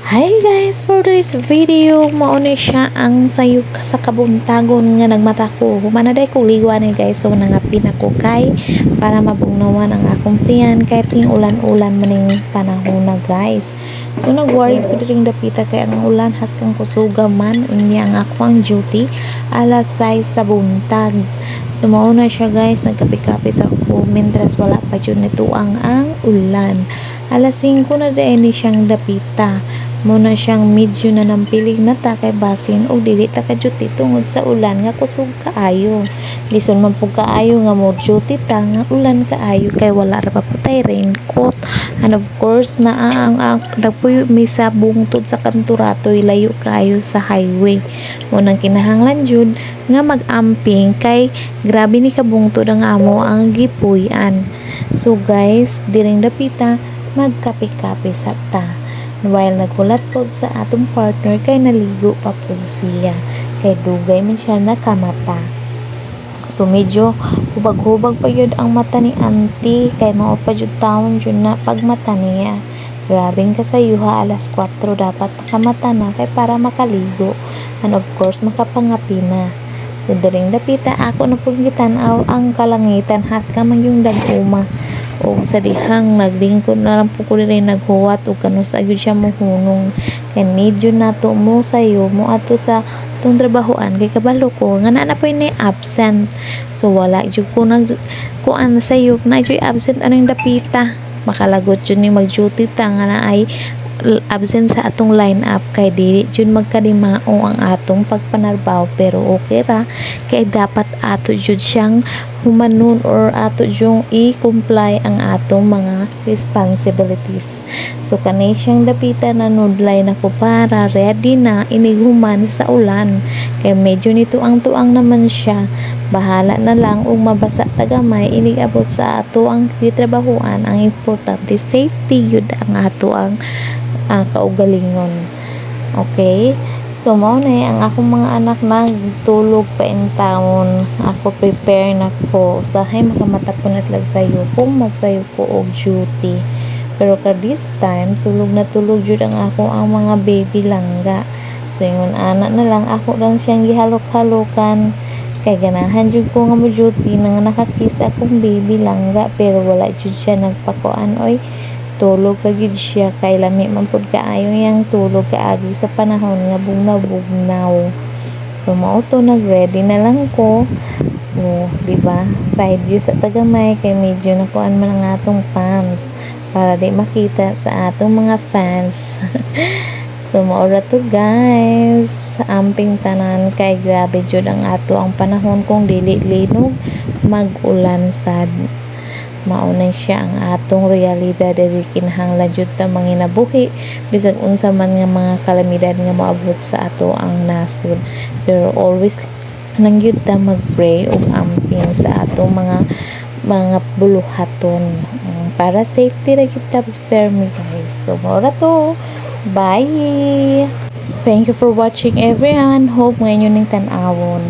Hi guys, for this video mauna siya ang sayok sa kabuntagon nga nagmata ko. Humanaday ko liwan guys, so nangapin ako kay para mabugnawan ang akong tiyan kahit yung ulan-ulan maning panahon na guys. So nagworry ko ring dapita kay ang ulan haskang kusuga man unya ang akong duty alas 6 sa buntag. So mauna siya guys, nagkapi-kapi sa ako mientras wala pa yun nito ang ulan. Alas 5 na din siyang dapita. Muna siyang medyo na nampilig na ta kay basin o dili ta ka duty tungod sa ulan nga kusog kaayo. Lison man pug kaayo nga mo duty ta nga ulan kaayo kay wala ra pa putay raincoat. And of course ang nagpuyo mi sa bungtod sa kanturato layo kaayo sa highway. Munang kinahanglan jud nga mag-amping kay grabe ni kabungtod ang amo ang gipuy-an. So guys, diring dapita nagkape-kape sa ta. While nagkulat po sa atong partner kay naligo pa po siya kay dugay man siya nakamata. So medyo hubag-hubag pa yun ang mata ni auntie kay mao pa jud taon jud na pagmata niya. Grabing kasayuha, alas 4 dapat nakamata na kay para makaligo and of course makapangapi na. So diring dapita ako na pud gitanaw ang kalangitan haska man yung dag-uma. O sa dihang naglingkod na lang po ko rin naghuwat o kanus agad siya mohunong kay medyo nato mo sayo mo ato sa itong trabahoan kay kabalo ko nga na po ni absent, so wala jud ko nag kuan sayo na jud absent anong dapita makalagot jud ni mag duty ta nga na ay absent sa atong line up kay dili jud magkadimao ang atong pagpanarbaho pero okay ra kay dapat ato jud siyang humanon or ato jung i-comply ang atong mga responsibilities. So kanay siyang dapitan na nudlay na ko para ready na iniguman sa ulan kay medyo nito ang tuang naman siya, bahala na lang ug mabasa tagamay inigabot sa ato ang gitrabahoan. Ang importante safety yun ang ato ang kaugalingon. Okay, so mao na ang akong mga anak nagtulog pa in town. Ako prepare na ko usahay makamata ko na sila sayo kung magsayo ko og duty. Pero ka this time tulog na tulog jud ang ako ang mga baby langga. So ingon anak na lang ako lang siyang gihalok-halokan kay ganahan jud ko nga mo duty nang nakakiss akong baby langga pero wala jud siya nagpakuan oy. Tulog lagi siya kay lami man pud kaayo yang tulog kaagi sa panahon nga bugnaw-bugnaw. So mao to nag-ready na lang ko. Di ba? Side view sa tagamay kay medyo nakuan man ang atong fans para di makita sa atong mga fans. So mao ra to guys. Amping tanan kay grabe jud ang ato ang panahon kung dili linog mag-ulan sad. Maunay siya ang atong realidad diri kinahanglan jud ta manginabuhi bisag unsa man nga mga kalamidad nga moabot sa ato ang nasod, pero always lang jud ta mag-pray ug amping sa atong mga buluhaton para safety ra jud ta prepare mi guys. So mora to, bye, thank you for watching everyone, hope ngayon ning tan-awon.